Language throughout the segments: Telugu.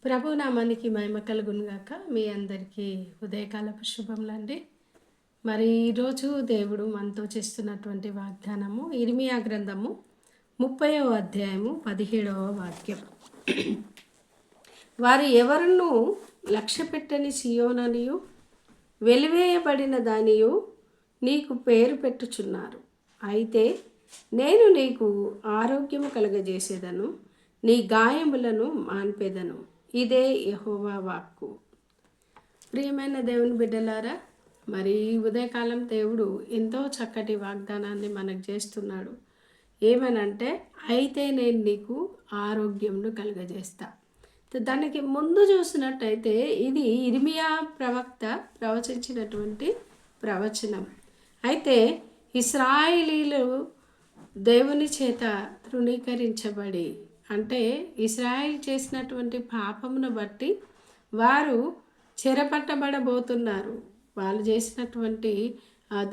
ప్రభు నామానికి మహిమ కలుగునుగాక. మీ అందరికీ ఉదయకాలపు శుభములండి. మరి ఈరోజు దేవుడు మనతో చేస్తున్నటువంటి వాగ్దానము ఇర్మియా గ్రంథము 30వ అధ్యాయము 17వ వాక్యం. వారు ఎవరును లక్ష్యపెట్టని సియోననియు వెలివేయబడిన దానియు నీకు పేరు పెట్టుచున్నారు. అయితే నేను నీకు ఆరోగ్యము కలుగజేసేదను, నీ గాయములను మాన్పెదను. ఇదే యెహోవా వాక్కు. ప్రియమైన దేవుని బిడ్డలారా, మరి ఈ ఉదయకాలం దేవుడు ఎంతో చక్కటి వాగ్దానాన్ని మనకు చేస్తున్నాడు. ఏమనంటే, అయితే నేను నీకు ఆరోగ్యంను కలుగజేస్తా. దానికి ముందు చూసినట్టయితే ఇది ఇర్మియా ప్రవక్త ప్రవచించినటువంటి ప్రవచనం. అయితే ఇశ్రాయేలీలు దేవుని చేత తృణీకరించబడి, అంటే ఇశ్రాయేల్ చేసినటువంటి పాపమును బట్టి వారు చెరపట్టబడబోతున్నారు. వాళ్ళు చేసినటువంటి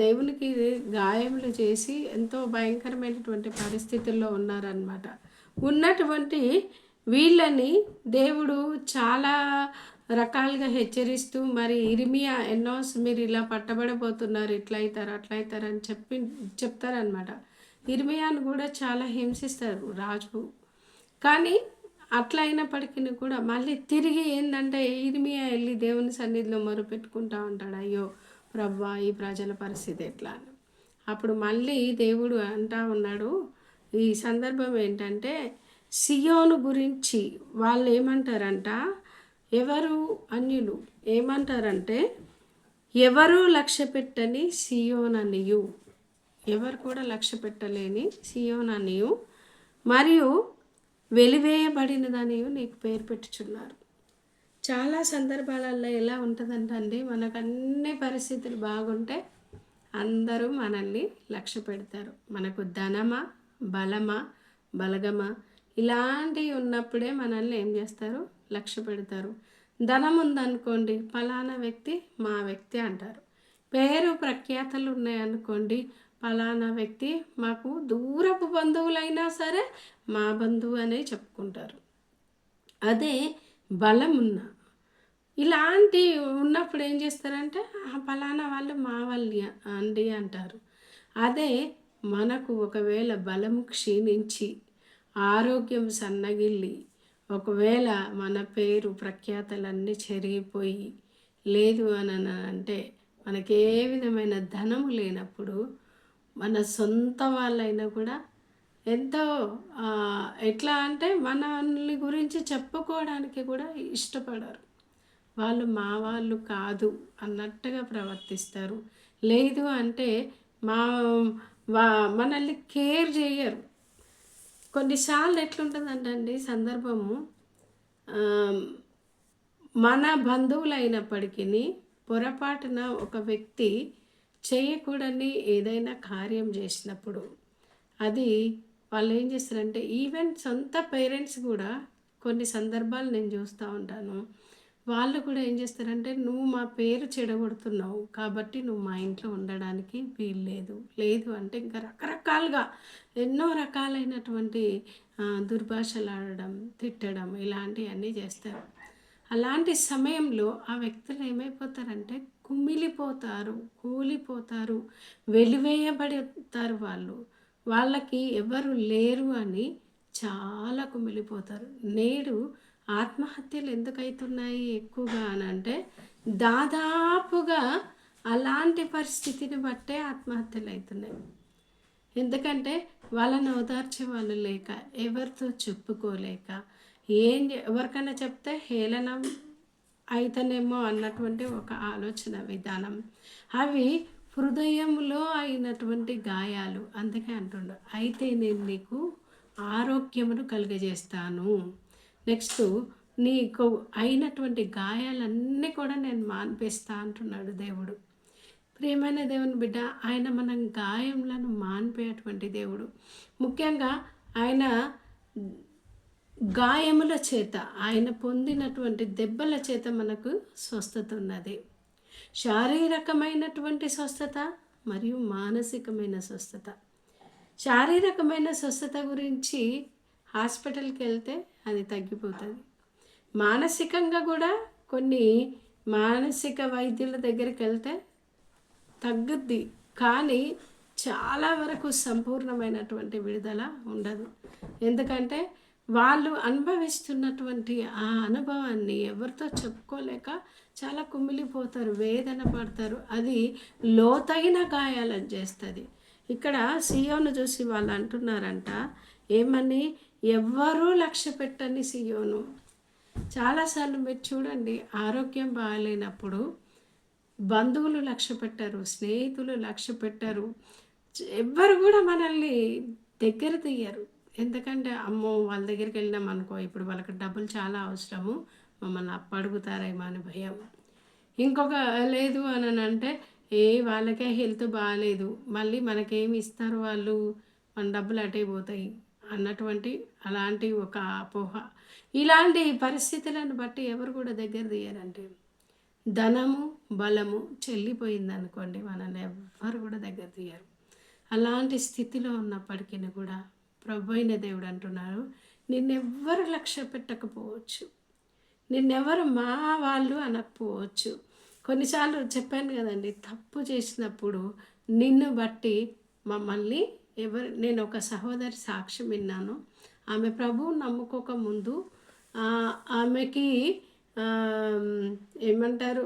దేవునికి గాయములు చేసి ఎంతో భయంకరమైనటువంటి పరిస్థితుల్లో ఉన్నారన్నమాట. ఉన్నటువంటి వీళ్ళని దేవుడు చాలా రకాలుగా హెచ్చరిస్తూ, మరి ఇర్మియా మీరు ఇలా పట్టబడబోతున్నారు, ఇట్లా అవుతారు అట్లా అవుతారు అని చెప్తారనమాట. ఇర్మియాను కూడా చాలా హింసిస్తారు రాజు. కానీ అట్లా అయినప్పటికీ కూడా మళ్ళీ తిరిగి ఏంటంటే ఇర్మియా వెళ్ళి దేవుని సన్నిధిలో మొరుపెట్టుకుంటా ఉంటాడు, అయ్యో ప్రభువా ఈ ప్రజల పరిస్థితి ఎట్లా అని. అప్పుడు మళ్ళీ దేవుడు అంటా ఉన్నాడు, ఈ సందర్భం ఏంటంటే సియోను గురించి వాళ్ళు ఏమంటారంట, ఎవరు అన్యులు ఏమంటారంటే, ఎవరు లక్ష్య పెట్టని సియోననియు, ఎవరు కూడా లక్ష్య పెట్టలేని సియోననియు మరియు వెలివేయబడినదనియు నీకు పేరు పెట్టుచున్నారు. చాలా సందర్భాలలో ఎలా ఉంటుందంటే మనకు అన్ని పరిస్థితులు బాగుంటే అందరూ మనల్ని లక్ష్య పెడతారు. మనకు ధనమా, బలమా, బలగమా ఇలాంటివి ఉన్నప్పుడే మనల్ని ఏం చేస్తారు, లక్ష్య పెడతారు. ధనం ఉందనుకోండి, ఫలానా వ్యక్తి మా వ్యక్తి అంటారు. పేరు ప్రఖ్యాతలు ఉన్నాయనుకోండి, ఫలానా వ్యక్తి మాకు దూరపు బంధువులైనా సరే మా బంధువు అనే చెప్పుకుంటారు. అదే బలం ఉన్న ఇలాంటి ఉన్నప్పుడు ఏం చేస్తారంటే ఫలానా వాళ్ళు మా వాళ్ళు అండి అంటారు. అదే మనకు ఒకవేళ బలము క్షీణించి ఆరోగ్యం సన్నగిల్లి ఒకవేళ మన పేరు ప్రఖ్యాతలన్నీ చెరిగిపోయి లేదు అని అంటే, మనకే విధమైన ధనము లేనప్పుడు మన సొంత వాళ్ళైనా కూడా ఎంతో ఎట్లా అంటే మనల్ని గురించి చెప్పుకోవడానికి కూడా ఇష్టపడరు. వాళ్ళు మా వాళ్ళు కాదు అన్నట్టుగా ప్రవర్తిస్తారు. లేదు అంటే మా మనల్ని కేర్ చేయరు. కొన్నిసార్లు ఎట్లుంటుందంటే సందర్భము, మన బంధువులైనప్పటికీ పొరపాటున ఒక వ్యక్తి చేయకూడని ఏదైనా కార్యం చేసినప్పుడు అది వాళ్ళు ఏం చేస్తారంటే, ఈవెన్ సొంత పేరెంట్స్ కూడా కొన్ని సందర్భాలు నేను చూస్తూ ఉంటాను. వాళ్ళు కూడా ఏం చేస్తారంటే, నువ్వు మా పేరు చెడగొడుతున్నావు కాబట్టి నువ్వు మా ఇంట్లో ఉండడానికి వీల్లేదు, లేదు అంటే ఇంకా రకరకాలుగా ఎన్నో రకాలైనటువంటి దుర్భాషలు ఆడడం, తిట్టడం ఇలాంటివన్నీ చేస్తారు. అలాంటి సమయంలో ఆ వ్యక్తులు ఏమైపోతారంటే కుమిలిపోతారు, కూలిపోతారు, వెలివేయబడతారు. వాళ్ళకి ఎవరు లేరు అని చాలా కుమిలిపోతారు. నేడు ఆత్మహత్యలు ఎందుకవుతున్నాయి ఎక్కువగా అని అంటే, దాదాపుగా అలాంటి పరిస్థితిని బట్టే ఆత్మహత్యలు అవుతున్నాయి. ఎందుకంటే వాళ్ళని ఓదార్చే వాళ్ళు లేక, ఎవరితో చెప్పుకోలేక, ఎవరికైనా చెప్తే హేళనం అయితేనేమో అన్నటువంటి ఒక ఆలోచన విధానం, అవి హృదయంలో అయినటువంటి గాయాలు. అందుకే అంటుండు, అయితే నేను నీకు ఆరోగ్యమును కలుగజేస్తాను. నెక్స్ట్ నీకు అయినటువంటి గాయాలన్నీ కూడా నేను మాన్పిస్తా అంటున్నాడు దేవుడు. ప్రియమైన దేవుని బిడ్డ, ఆయన మనం గాయములను మాన్పేటువంటి దేవుడు. ముఖ్యంగా ఆయన గాయముల చేత, ఆయన పొందినటువంటి దెబ్బల చేత మనకు స్వస్థత ఉన్నది. శారీరకమైనటువంటి స్వస్థత మరియు మానసికమైన స్వస్థత. శారీరకమైన స్వస్థత గురించి హాస్పిటల్కి వెళ్తే అది తగ్గిపోతుంది. మానసికంగా కూడా కొన్ని మానసిక వైద్యుల దగ్గరికి వెళ్తే తగ్గుద్ది, కానీ చాలా వరకు సంపూర్ణమైనటువంటి విడుదల ఉండదు. ఎందుకంటే వాళ్ళు అనుభవిస్తున్నటువంటి ఆ అనుభవాన్ని ఎవరితో చెప్పుకోలేక చాలా కుమిలిపోతారు, వేదన పడతారు. అది లోతైన గాయాలను చేస్తుంది. ఇక్కడ సియోను చూసి వాళ్ళు అంటున్నారంట ఏమని, ఎవ్వరూ లక్ష్య పెట్టని సియోను. చాలాసార్లు మీరు చూడండి, ఆరోగ్యం బాగాలేనప్పుడు బంధువులు లక్ష్య పెట్టారు, స్నేహితులు లక్ష్య పెట్టారు, ఎవ్వరు కూడా మనల్ని దగ్గర తీయరు. ఎందుకంటే అమ్మో వాళ్ళ దగ్గరికి వెళ్ళినాం అనుకో, ఇప్పుడు వాళ్ళకి డబ్బులు చాలా అవసరము, మమ్మల్ని అప్పడుగుతారేమో అని భయం. ఇంకొక లేదు అని అంటే వాళ్ళకే హెల్త్ బాగాలేదు, మళ్ళీ మనకేమి ఇస్తారు వాళ్ళు, మన డబ్బులు అటే పోతాయి అన్నటువంటి అలాంటి ఒక అపోహ. ఇలాంటి పరిస్థితులను బట్టి ఎవరు కూడా దగ్గర తీయరంటే, ధనము బలము చెల్లిపోయిందనుకోండి మనల్ని ఎవ్వరు కూడా దగ్గర తీయరు. అలాంటి స్థితిలో ఉన్నప్పటికీ కూడా ప్రభు అయిన దేవుడు అంటున్నారు, నిన్నెవ్వరు లక్ష్య పెట్టకపోవచ్చు, నిన్నెవరు మా వాళ్ళు అనకపోవచ్చు. కొన్నిసార్లు చెప్పాను కదండి, తప్పు చేసినప్పుడు నిన్ను బట్టి మమ్మల్ని నేను ఒక సహోదరి సాక్ష్యం విన్నాను. ఆమె ప్రభువు నమ్ముకోక ముందు ఆమెకి ఏమంటారు,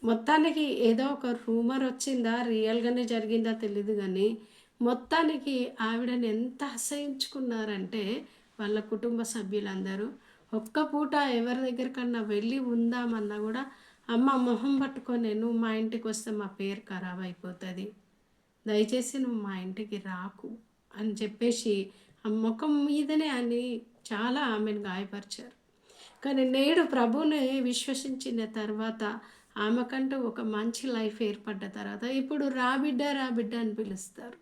మొత్తానికి ఏదో ఒక రూమర్ వచ్చిందా, రియల్గానే జరిగిందా తెలియదు, కానీ మొత్తానికి ఆవిడని ఎంత అసహించుకున్నారంటే వాళ్ళ కుటుంబ సభ్యులందరూ, ఒక్క పూట ఎవరి దగ్గరికన్నా వెళ్ళి ఉందామన్నా కూడా అమ్మ మొహం పట్టుకొని నువ్వు మా ఇంటికి వస్తే మా పేరు ఖరాబ్ అయిపోతుంది, దయచేసి నువ్వు మా ఇంటికి రాకు అని చెప్పేసి ఆ ముఖం మీదనే అని చాలా ఆమెను గాయపరిచారు. కానీ నేడు ప్రభువుని విశ్వసించిన తర్వాత ఆమెకంటూ ఒక మంచి లైఫ్ ఏర్పడ్డ తర్వాత ఇప్పుడు రాబిడ్డ రాబిడ్డ అని పిలుస్తారు.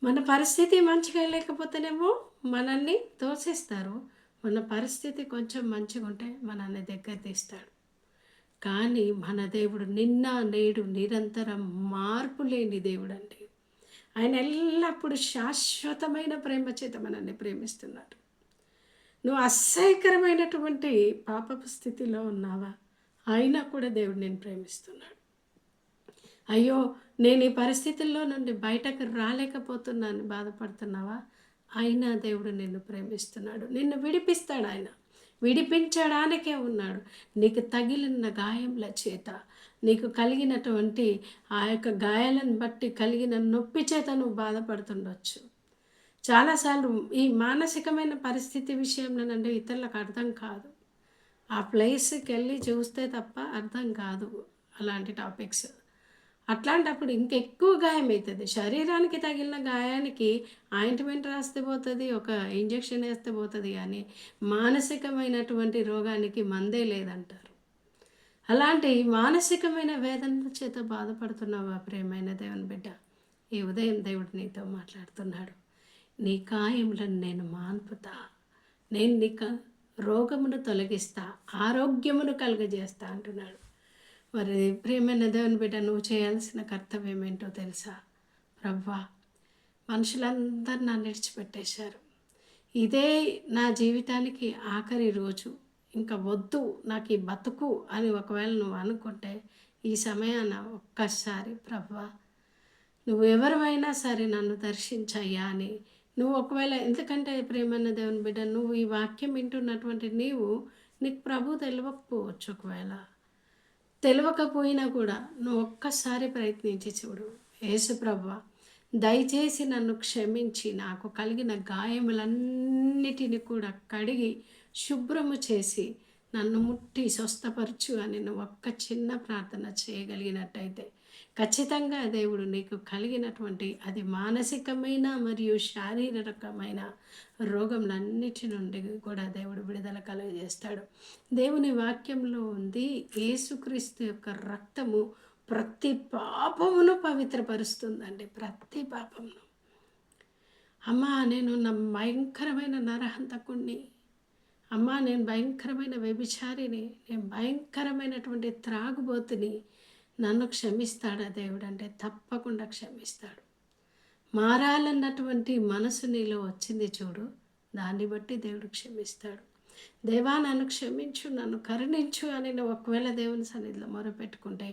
మన పరిస్థితి మంచిగా లేకపోతేనేమో మనల్ని తోసేస్తారు, మన పరిస్థితి కొంచెం మంచిగా ఉంటే మనల్ని దగ్గర తీస్తాడు. కానీ మన దేవుడు నిన్న నేడు నిరంతరం మార్పు లేని దేవుడు అండి. ఆయన ఎల్లప్పుడూ శాశ్వతమైన ప్రేమ చేత మనల్ని ప్రేమిస్తున్నాడు. నువ్వు అసహ్యకరమైనటువంటి పాపపు స్థితిలో ఉన్నావా, అయినా కూడా దేవుడు నేను ప్రేమిస్తున్నాడు. అయ్యో నేను ఈ పరిస్థితుల్లో నుండి బయటకు రాలేకపోతున్నాను బాధపడుతున్నావా, అయినా దేవుడు నిన్ను ప్రేమిస్తున్నాడు, నిన్ను విడిపిస్తాడు. ఆయన విడిపించడానికే ఉన్నాడు. నీకు తగిలిన గాయముల చేత, నీకు కలిగినటువంటి ఆ యొక్క గాయాలను బట్టి కలిగిన నొప్పి చేత నువ్వు బాధపడుతుండొచ్చు. చాలాసార్లు ఈ మానసికమైన పరిస్థితి విషయంలోనంటే ఇతరులకు అర్థం కాదు, ఆ ప్లేస్కి వెళ్ళి చూస్తే తప్ప అర్థం కాదు అలాంటి టాపిక్స్. అట్లాంటప్పుడు ఇంకెక్కువ గాయం అవుతుంది. శరీరానికి తగిలిన గాయానికి ఆయింట్మెంట్ రాస్తే పోతుంది, ఒక ఇంజెక్షన్ వేస్తే పోతుంది, కానీ మానసికమైనటువంటి రోగానికి మందే లేదంటారు. అలాంటి మానసికమైన వేదన చేత బాధపడుతున్నావా ప్రేమైన దేవుని బిడ్డ, ఈ ఉదయం దేవుడు నీతో మాట్లాడుతున్నాడు. నీ గాయములను నేను మాన్పుతా, నేను నీకు రోగమును తొలగిస్తా, ఆరోగ్యమును కలుగజేస్తా అంటున్నాడు. మరి ప్రియమైన దేవుని బిడ్డ, నువ్వు చేయాల్సిన కర్తవ్యం ఏంటో తెలుసా? ప్రవ్వా, మనుషులందరూ నన్ను విడిచిపెట్టేశారు, ఇదే నా జీవితానికి ఆఖరి రోజు, ఇంకా వద్దు నాకు ఈ బతుకు అని ఒకవేళ నువ్వు అనుకుంటే ఈ సమయాన ఒక్కసారి ప్రవ్వా నువ్వు ఎవరివైనా సరే నన్ను దర్శించయ్యా అని నువ్వు ఒకవేళ, ఎందుకంటే ప్రేమన్న దేవుని బిడ్డ, నువ్వు ఈ వాక్యం వింటున్నటువంటి నీకు ప్రభు తెలియకపోవచ్చు. ఒకవేళ తెలియకపోయినా కూడా నువ్వు ఒక్కసారి ప్రయత్నించి చూడు. యేసు ప్రభువా, దయచేసి నన్ను క్షమించి నాకు కలిగిన గాయములన్నిటిని కూడా కడిగి శుభ్రము చేసి నన్ను ముట్టి స్వస్థపరచు అని నువ్వు ఒక్క చిన్న ప్రార్థన చేయగలిగినట్టయితే ఖచ్చితంగా దేవుడు నీకు కలిగినటువంటి అది మానసికమైన మరియు శారీరకమైన రోగములన్నిటి నుండి కూడా దేవుడు విడుదల కలుగజేస్తాడు. దేవుని వాక్యంలో ఉంది, యేసుక్రీస్తు యొక్క రక్తము ప్రతి పాపమును పవిత్రపరుస్తుందండి, ప్రతి పాపమును. అమ్మా నేను భయంకరమైన నరహంతకుణ్ణి, అమ్మా నేను భయంకరమైన వ్యభిచారిని, నేను భయంకరమైనటువంటి త్రాగుబోతుని, నన్ను క్షమిస్తాడా దేవుడు అంటే తప్పకుండా క్షమిస్తాడు. మారాలన్నటువంటి మనసు నీలో వచ్చింది చూడు, దాన్ని బట్టి దేవుడు క్షమిస్తాడు. దేవా నన్ను క్షమించు, నన్ను కరుణించు అని నువ్వు ఒకవేళ దేవుని సన్నిధిలో మొరపెట్టుకుంటే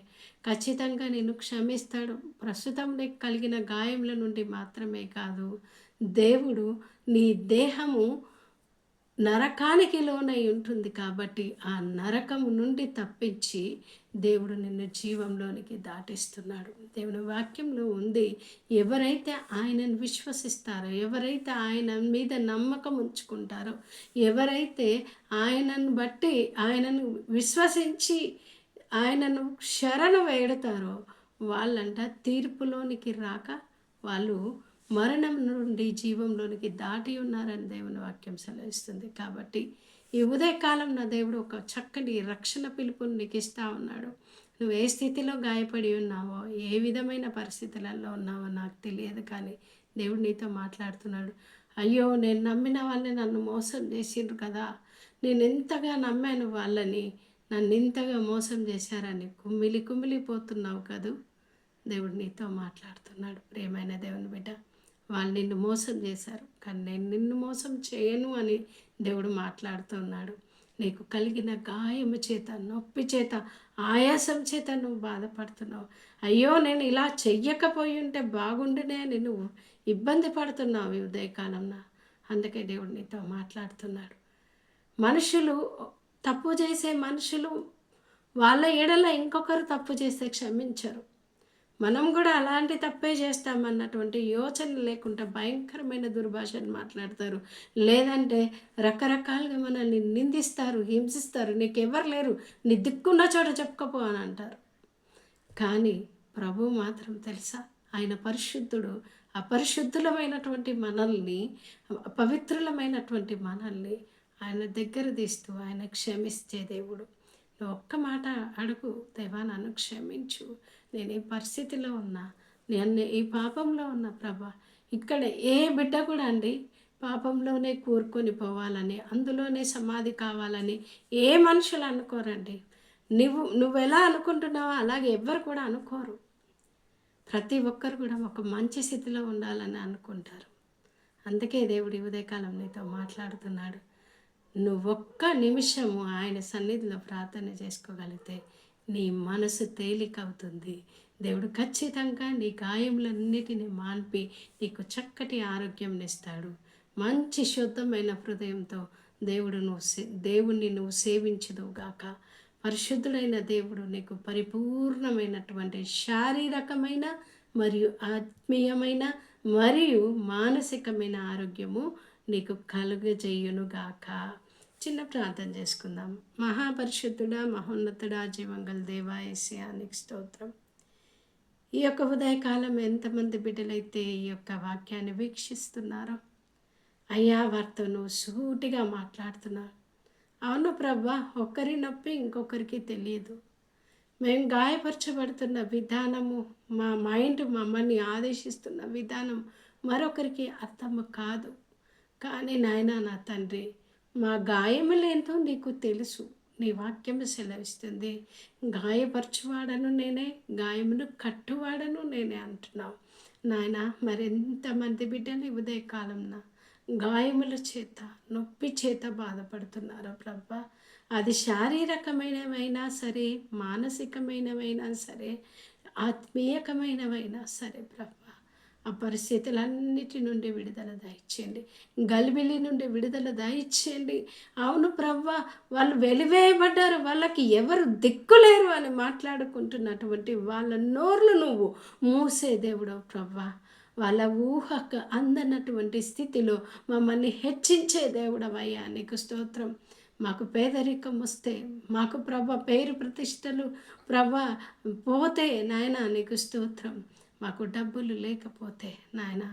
ఖచ్చితంగా నిన్ను క్షమిస్తాడు. ప్రస్తుతం నీకు కలిగిన గాయముల నుండి మాత్రమే కాదు, దేవుడు నీ దేహము నరకానికి లోనై ఉంటుంది కాబట్టి ఆ నరకము నుండి తప్పించి దేవుడు నిన్ను జీవంలోనికి దాటిస్తున్నాడు. దేవుని వాక్యంలో ఉంది, ఎవరైతే ఆయనను విశ్వసిస్తారో, ఎవరైతే ఆయన మీద నమ్మకం ఉంచుకుంటారో, ఎవరైతే ఆయనను బట్టి ఆయనను విశ్వసించి ఆయనను శరణు వేడతారో వాళ్ళంట తీర్పులోనికి రాక వాళ్ళు మరణం నుండి జీవంలోనికి దాటి ఉన్నారని దేవుని వాక్యం సెలవిస్తుంది. కాబట్టి ఈ ఉదయకాలం నా దేవుడు ఒక చక్కటి రక్షణ పిలుపుని నీకు ఇస్తా ఉన్నాడు. నువ్వు ఏ స్థితిలో గాయపడి ఉన్నావో, ఏ విధమైన పరిస్థితులలో ఉన్నావో నాకు తెలియదు, కానీ దేవుడు నీతో మాట్లాడుతున్నాడు. అయ్యో, నేను నమ్మిన వాళ్ళని నన్ను మోసం చేసిండ్రు కదా, నేను ఎంతగా నమ్మాను వాళ్ళని, నన్ను ఇంతగా మోసం చేశారని కుమిలిపోతున్నావు కదూ. దేవుడు నీతో మాట్లాడుతున్నాడు. ప్రియమైన దేవుని బిడ్డ, వాళ్ళు నిన్ను మోసం చేశారు, కానీ నేను నిన్ను మోసం చేయను అని దేవుడు మాట్లాడుతున్నాడు. నీకు కలిగిన గాయము చేత, నొప్పి చేత, ఆయాసం చేత నువ్వు బాధపడుతున్నావు. అయ్యో, నేను ఇలా చెయ్యకపోయి ఉంటే బాగుండునే అని నువ్వు ఇబ్బంది పడుతున్నావు ఈ ఉదయకాలంన. అందుకే దేవుడు నీతో మాట్లాడుతున్నాడు. మనుషులు తప్పు చేసే మనుషులు వాళ్ళ ఎడల ఇంకొకరు తప్పు చేస్తే క్షమించరు. మనం కూడా అలాంటి తప్పే చేస్తామన్నటువంటి యోచన లేకుండా భయంకరమైన దుర్భాషను మాట్లాడతారు. లేదంటే రకరకాలుగా మనల్ని నిందిస్తారు, హింసిస్తారు. నీకెవ్వరు లేరు, నీ దిక్కున్న చోట చెప్పుకోపో అని అంటారు. కానీ ప్రభు మాత్రం తెలుసా, ఆయన పరిశుద్ధుడు. అపరిశుద్ధులమైనటువంటి మనల్ని, పవిత్రులమైనటువంటి మనల్ని ఆయన దగ్గర తీస్తూ ఆయన క్షమించే దేవుడు. నువ్వు ఒక్క మాట అడుగు, దేవా నన్ను క్షమించు, నేను ఈ పరిస్థితిలో ఉన్నా, నేను ఈ పాపంలో ఉన్నా ప్రభా. ఇక్కడ ఏ బిడ్డ కూడా అండి పాపంలోనే కూరుకొని పోవాలని, అందులోనే సమాధి కావాలని ఏ మనుషులు అనుకోరండి. నువ్వెలా అనుకుంటున్నావో అలాగే ఎవ్వరు కూడా అనుకోరు. ప్రతి ఒక్కరు కూడా ఒక మంచి స్థితిలో ఉండాలని అనుకుంటారు. అందుకే దేవుడు ఉదయకాలం నీతో మాట్లాడుతున్నాడు. నువ్వొక్క నిమిషము ఆయన సన్నిధిలో ప్రార్థన చేసుకోగలిగితే నీ మనసు తేలికవుతుంది. దేవుడు ఖచ్చితంగా నీ గాయములన్నిటిని మాన్పి నీకు చక్కటి ఆరోగ్యం ఇస్తాడు. మంచి శుద్ధమైన హృదయంతో దేవుణ్ణి నువ్వు సేవించుదువుగాక. పరిశుద్ధుడైన దేవుడు నీకు పరిపూర్ణమైనటువంటి శారీరకమైన మరియు ఆత్మీయమైన మరియు మానసికమైన ఆరోగ్యము నీకు కలుగజేయునుగాక. చిన్న ప్రార్థన చేసుకుందాం. మహాపరిశుద్ధుడా, మహోన్నతుడా, జీవంగల దేవా యేసయ్యానికి స్తోత్రం. ఈ యొక్క ఉదయకాలం ఎంతమంది బిడ్డలైతే ఈ యొక్క వాక్యాన్ని వీక్షిస్తున్నారో అయ్యా, వారితో నువ్వు సూటిగా మాట్లాడుతున్నావు. అవును ప్రభా, ఒక్కరి నొప్పి ఇంకొకరికి తెలియదు. మేము గాయపరచబడుతున్న విధానము, మా మైండ్ మమ్మల్ని ఆదేశిస్తున్న విధానం మరొకరికి అర్థము కాదు. కానీ నాయనా, నా తండ్రి, మా గాయములేంటో నీకు తెలుసు. నీ వాక్యము సెలవిస్తుంది, గాయపరచువాడను నేనే, గాయమును కట్టువాడను నేనే అంటున్నావు నాయన. మరెంతమంది బిడ్డలు ఉదయకాలంన గాయముల చేత, నొప్పి చేత బాధపడుతున్నారో ప్రభా. అది శారీరకమైనవైనా సరే, మానసికమైనవైనా సరే, ఆత్మీయకమైనవైనా సరే ప్రభా, ఆ పరిస్థితులన్నిటి నుండి విడుదల దయచేయండి. గలిబిలి నుండి విడుదల దయచేయండి. అవును ప్రవ్వా, వాళ్ళు వెలివేయబడ్డారు, వాళ్ళకి ఎవరు దిక్కులేరు అని మాట్లాడుకుంటున్నటువంటి వాళ్ళ నోర్లు నువ్వు మూసే దేవుడు ప్రవ్వా. వాళ్ళ ఊహకు అందనటువంటి స్థితిలో మమ్మల్ని హెచ్చించే దేవుడవయ్యా, నీకు స్తోత్రం. మాకు పేదరికం వస్తే, మాకు ప్రభ పేరు ప్రతిష్టలు ప్రభ పోతే నాయన నీకు స్తోత్రం. మాకు డబ్బులు లేకపోతే నాయన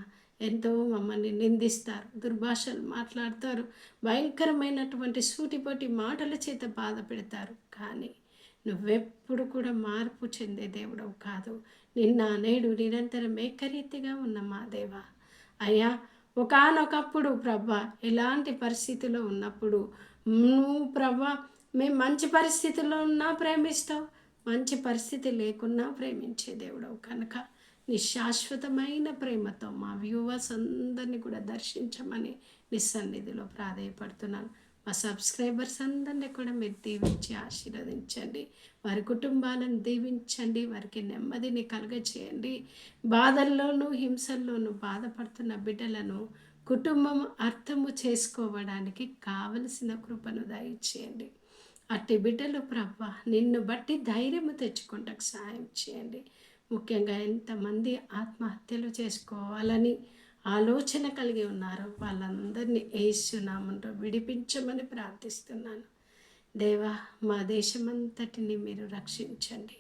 ఎంతో మమ్మల్ని నిందిస్తారు, దుర్భాషలు మాట్లాడతారు, భయంకరమైనటువంటి సూటిపోటి మాటల చేత బాధ పెడతారు. కానీ నువ్వెప్పుడు కూడా మార్పు చెందే దేవుడవు కాదు. నిన్న నేడు నిరంతరం ఏకరీతిగా ఉన్న మా దేవా. అయ్యా, ఒకానొకప్పుడు ప్రభా ఎలాంటి పరిస్థితిలో ఉన్నప్పుడు నువ్వు ప్రభా మేము మంచి పరిస్థితుల్లో ఉన్నా ప్రేమిస్తావు, మంచి పరిస్థితి లేకున్నా ప్రేమించే దేవుడవు కనుక నీ శాశ్వతమైన ప్రేమతో మా వ్యూవర్స్ అందరినీ కూడా దర్శించమని నీ సన్నిధిలో ప్రాధేయపడుతున్నాను. మా సబ్స్క్రైబర్స్ అందరినీ కూడా మీరు దీవించి ఆశీర్వదించండి. వారి కుటుంబాలను దీవించండి. వారికి నెమ్మదిని కలుగచేయండి. బాధల్లోనూ హింసల్లోనూ బాధపడుతున్న బిడ్డలను కుటుంబం అర్థము చేసుకోవడానికి కావలసిన కృపను దయచేయండి. అట్టి బిడ్డలు ప్రభా నిన్ను బట్టి ధైర్యము తెచ్చుకుంటకు సహాయం చేయండి. ముఖ్యంగా ఎంతమంది ఆత్మహత్యలు చేసుకోవాలని ఆలోచన కలిగి ఉన్నారో వాళ్ళందరినీ యేసు నామములో విడిపించమని ప్రార్థిస్తున్నాను. దేవా, మా దేశమంతటిని మీరు రక్షించండి.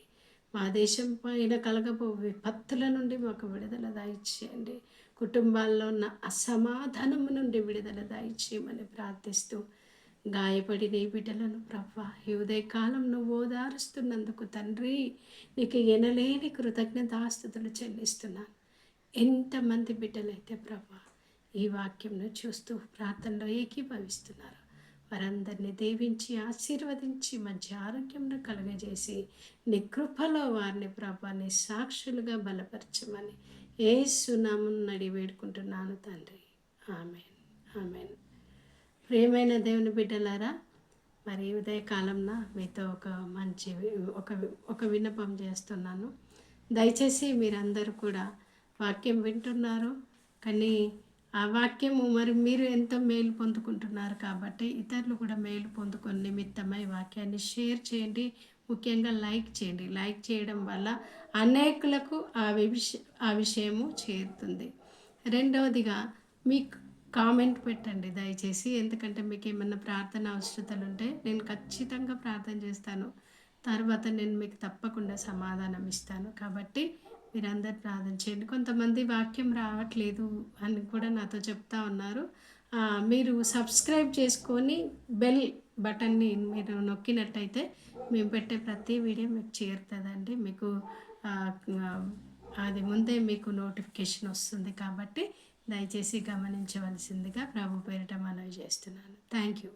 మా దేశం పైన కలగబో విపత్తుల నుండి మాకు విడుదల దయచేయండి. కుటుంబాల్లో ఉన్న అసమాధానము నుండి విడుదల దయచేయమని ప్రార్థిస్తూ గాయపడిన ఈ బిడ్డలను ప్రభా ఈ ఉదయకాలం నువ్వు ఓదారుస్తున్నందుకు తండ్రి నీకు ఎనలేని కృతజ్ఞతాస్తుతులు చెల్లిస్తున్నాను. ఎంతమంది బిడ్డలైతే ప్రభా ఈ వాక్యంను చూస్తూ ప్రార్థనలో ఏకీభవిస్తున్నారు వారందరినీ దీవించి ఆశీర్వదించి మంచి ఆరోగ్యంను కలుగజేసి నీ కృపలో వారిని ప్రభా నీ సాక్షులుగా బలపరచమని యేసు నామమున అడిగి వేడుకుంటున్నాను తండ్రి. ఆమేన్, ఆమేన్. ప్రియమైన దేవుని బిడ్డలారా, మరి ఉదయకాలంన మీతో ఒక విన్నపం చేస్తున్నాను. దయచేసి మీరందరూ కూడా వాక్యం వింటున్నారు, కానీ ఆ వాక్యము మరి మీరు ఎంతో మేలు పొందుకుంటున్నారు కాబట్టి ఇతరులు కూడా మేలు పొందుకొని నిమిత్తమై వాక్యాన్ని షేర్ చేయండి. ముఖ్యంగా లైక్ చేయండి. లైక్ చేయడం వల్ల అనేకులకు ఆ విషయము చేరుతుంది. రెండవదిగా మీకు కామెంట్ పెట్టండి దయచేసి, ఎందుకంటే మీకు ఏమన్నా ప్రార్థన అవసరతలు ఉంటే నేను ఖచ్చితంగా ప్రార్థన చేస్తాను. తర్వాత నేను మీకు తప్పకుండా సమాధానం ఇస్తాను. కాబట్టి మీరందరూ ప్రార్థన చేయండి. కొంతమంది వాక్యం రావట్లేదు అని కూడా నాతో చెప్తా ఉన్నారు. మీరు సబ్స్క్రైబ్ చేసుకొని బెల్ బటన్ని మీరు నొక్కినట్టయితే మేము పెట్టే ప్రతి వీడియో మీకు చేరుతుందండి. మీకు అది ముందే మీకు నోటిఫికేషన్ వస్తుంది. కాబట్టి దయచేసి గమనించవలసిందిగా ప్రభు పేరిట మనవి చేస్తున్నాను. Thank you.